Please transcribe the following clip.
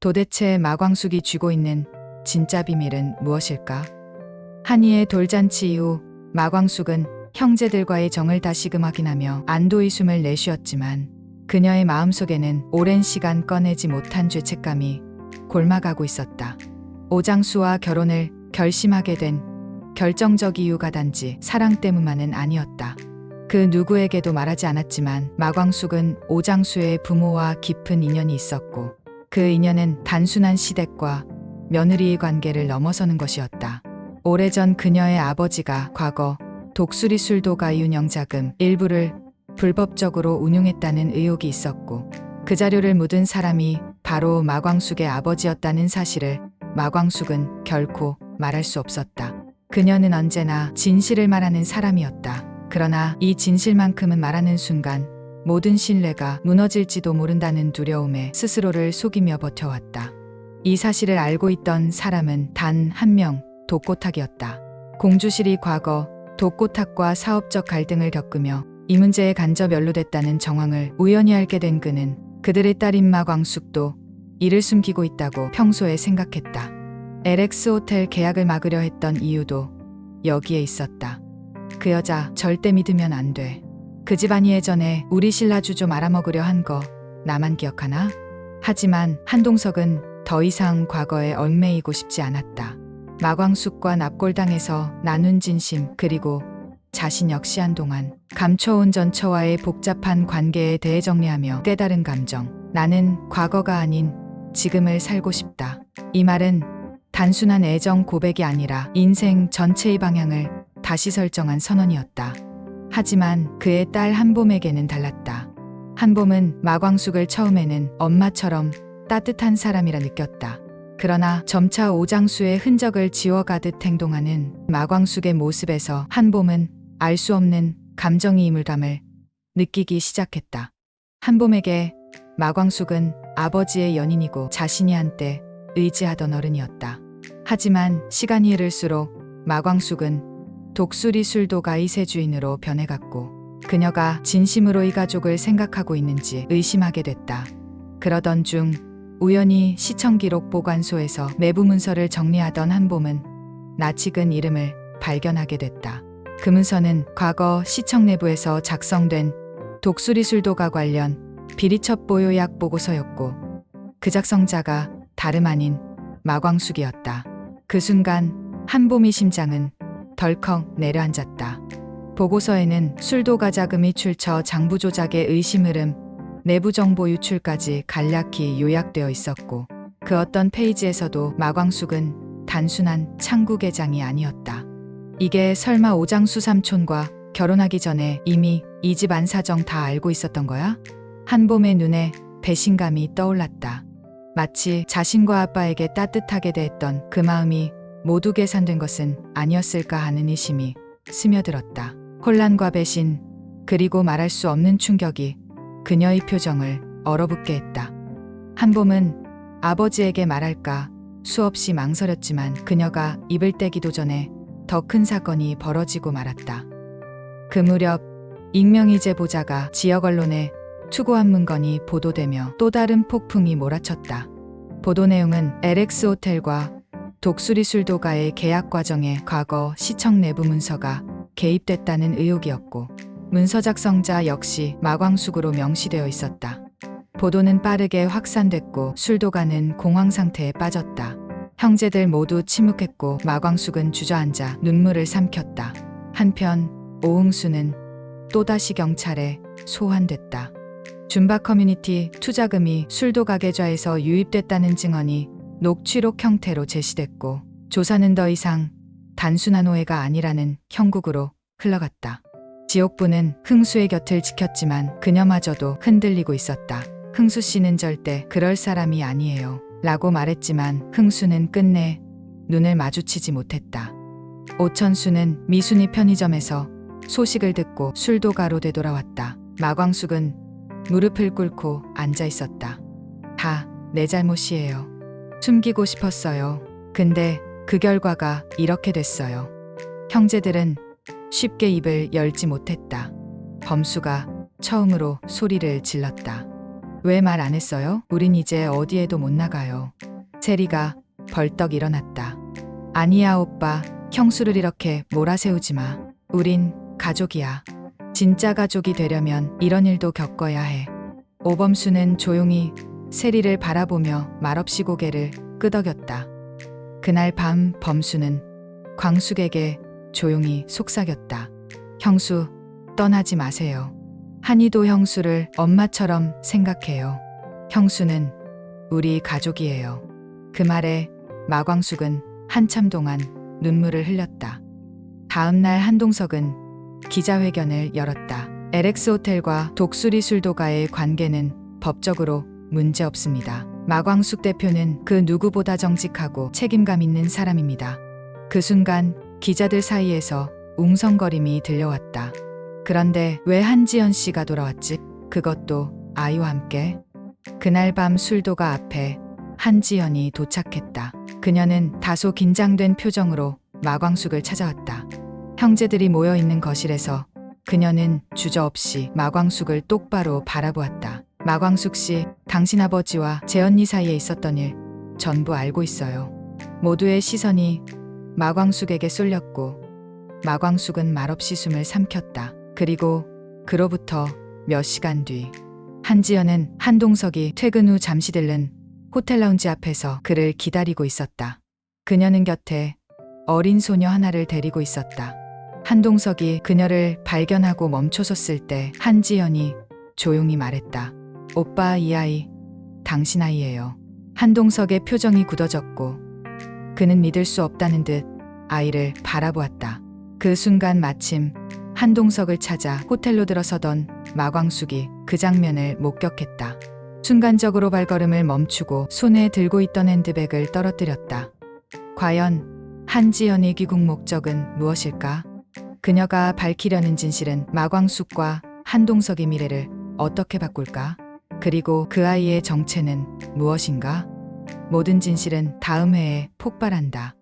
도대체 마광숙이 쥐고 있는 진짜 비밀은 무엇일까? 한이의 돌잔치 이후 마광숙은 형제들과의 정을 다시금 확인하며 안도의 숨을 내쉬었지만 그녀의 마음속에는 오랜 시간 꺼내지 못한 죄책감이 골마가고 있었다. 오장수와 결혼을 결심하게 된 결정적 이유가 단지 사랑 때문만은 아니었다. 그 누구에게도 말하지 않았지만 마광숙은 오장수의 부모와 깊은 인연이 있었고 그 인연은 단순한 시댁과 며느리의 관계를 넘어서는 것이었다. 오래전 그녀의 아버지가 과거 독수리 술도가 운영 자금 일부를 불법적으로 운용했다는 의혹이 있었고 그 자료를 묻은 사람이 바로 마광숙의 아버지였다는 사실을 마광숙은 결코 말할 수 없었다. 그녀는 언제나 진실을 말하는 사람이었다. 그러나 이 진실만큼은 말하는 순간 모든 신뢰가 무너질지도 모른다는 두려움에 스스로를 속이며 버텨왔다. 이 사실을 알고 있던 사람은 단 한 명, 독고탁이었다. 공주실이 과거 독고탁과 사업적 갈등을 겪으며 이 문제에 간접 연루됐다는 정황을 우연히 알게 된 그는 그들의 딸인 마광숙도 이를 숨기고 있다고 평소에 생각했다. LX 호텔 계약을 막으려 했던 이유도 여기에 있었다. 그 여자 절대 믿으면 안 돼. 그 집안이 예전에 우리 신라주 좀 알아먹으려 한 거 나만 기억하나? 하지만 한동석은 더 이상 과거에 얽매이고 싶지 않았다. 마광숙과 납골당해서 나눈 진심 그리고 자신 역시 한동안 감춰온 전처와의 복잡한 관계에 대해 정리하며 깨달은 감정. 나는 과거가 아닌 지금을 살고 싶다. 이 말은 단순한 애정 고백이 아니라 인생 전체의 방향을 다시 설정한 선언이었다. 하지만 그의 딸 한봄에게는 달랐다. 한봄은 마광숙을 처음에는 엄마처럼 따뜻한 사람이라 느꼈다. 그러나 점차 오장수의 흔적을 지워가듯 행동하는 마광숙의 모습에서 한봄은 알 수 없는 감정의 이물감을 느끼기 시작했다. 한봄에게 마광숙은 아버지의 연인이고 자신이 한때 의지하던 어른이었다. 하지만 시간이 흐를수록 마광숙은 독수리 술도가의 새 주인으로 변해갔고 그녀가 진심으로 이 가족을 생각하고 있는지 의심하게 됐다. 그러던 중 우연히 시청기록 보관소에서 내부 문서를 정리하던 한봄은 낯익은 이름을 발견하게 됐다. 그 문서는 과거 시청 내부에서 작성된 독수리 술도가 관련 비리첩 보요약 보고서였고 그 작성자가 다름 아닌 마광숙이었다. 그 순간 한봄의 심장은 덜컥 내려앉았다. 보고서에는 술도가 자금이 출처 장부 조작의 의심 흐름, 내부 정보 유출까지 간략히 요약되어 있었고 그 어떤 페이지에서도 마광숙은 단순한 창구 계장이 아니었다. 이게 설마 오장수 삼촌과 결혼하기 전에 이미 이 집 안사정 다 알고 있었던 거야? 한봄의 눈에 배신감이 떠올랐다. 마치 자신과 아빠에게 따뜻하게 대했던 그 마음이 모두 계산된 것은 아니었을까 하는 의심이 스며들었다. 혼란과 배신, 그리고 말할 수 없는 충격이 그녀의 표정을 얼어붙게 했다. 한봄은 아버지에게 말할까 수없이 망설였지만 그녀가 입을 떼기도 전에 더 큰 사건이 벌어지고 말았다. 그 무렵 익명의 제보자가 지역 언론에 투고한 문건이 보도되며 또 다른 폭풍이 몰아쳤다. 보도 내용은 LX 호텔과 독수리 술도가의 계약 과정에 과거 시청 내부 문서가 개입됐다는 의혹이었고 문서 작성자 역시 마광숙으로 명시되어 있었다. 보도는 빠르게 확산됐고 술도가는 공황 상태에 빠졌다. 형제들 모두 침묵했고 마광숙은 주저앉아 눈물을 삼켰다. 한편 오응수는 또다시 경찰에 소환됐다. 줌바 커뮤니티 투자금이 술도가 계좌에서 유입됐다는 증언이 녹취록 형태로 제시됐고 조사는 더 이상 단순한 오해가 아니라는 형국으로 흘러갔다. 지옥부는 흥수의 곁을 지켰지만 그녀마저도 흔들리고 있었다. 흥수 씨는 절대 그럴 사람이 아니에요. 라고 말했지만 흥수는 끝내 눈을 마주치지 못했다. 오천수는 미순이 편의점에서 소식을 듣고 술도가로 되돌아왔다. 마광숙은 무릎을 꿇고 앉아 있었다. 다 내 잘못이에요. 숨기고 싶었어요. 근데 그 결과가 이렇게 됐어요. 형제들은 쉽게 입을 열지 못했다. 범수가 처음으로 소리를 질렀다. 왜 말 안 했어요? 우린 이제 어디에도 못 나가요. 세리가 벌떡 일어났다. 아니야, 오빠. 형수를 이렇게 몰아세우지 마. 우린 가족이야. 진짜 가족이 되려면 이런 일도 겪어야 해. 오범수는 조용히 세리를 바라보며 말없이 고개를 끄덕였다. 그날 밤 범수는 광숙에게 조용히 속삭였다. 형수, 떠나지 마세요. 한이도 형수를 엄마처럼 생각해요. 형수는 우리 가족이에요. 그 말에 마광숙은 한참 동안 눈물을 흘렸다. 다음 날 한동석은 기자회견을 열었다. LX 호텔과 독수리 술도가의 관계는 법적으로 문제 없습니다. 마광숙 대표는 그 누구보다 정직하고 책임감 있는 사람입니다. 그 순간 기자들 사이에서 웅성거림이 들려왔다. 그런데 왜 한지연 씨가 돌아왔지? 그것도 아이와 함께? 그날 밤 술도가 앞에 한지연이 도착했다. 그녀는 다소 긴장된 표정으로 마광숙을 찾아왔다. 형제들이 모여 있는 거실에서 그녀는 주저없이 마광숙을 똑바로 바라보았다. 마광숙 씨, 당신 아버지와 제 언니 사이에 있었던 일 전부 알고 있어요. 모두의 시선이 마광숙에게 쏠렸고 마광숙은 말없이 숨을 삼켰다. 그리고 그로부터 몇 시간 뒤 한지연은 한동석이 퇴근 후 잠시 들른 호텔 라운지 앞에서 그를 기다리고 있었다. 그녀는 곁에 어린 소녀 하나를 데리고 있었다. 한동석이 그녀를 발견하고 멈춰섰을 때 한지연이 조용히 말했다. 오빠, 이 아이 당신 아이예요. 한동석의 표정이 굳어졌고 그는 믿을 수 없다는 듯 아이를 바라보았다. 그 순간 마침 한동석을 찾아 호텔로 들어서던 마광숙이 그 장면을 목격했다. 순간적으로 발걸음을 멈추고 손에 들고 있던 핸드백을 떨어뜨렸다. 과연 한지연의 귀국 목적은 무엇일까? 그녀가 밝히려는 진실은 마광숙과 한동석의 미래를 어떻게 바꿀까? 그리고 그 아이의 정체는 무엇인가? 모든 진실은 다음 회에 폭발한다.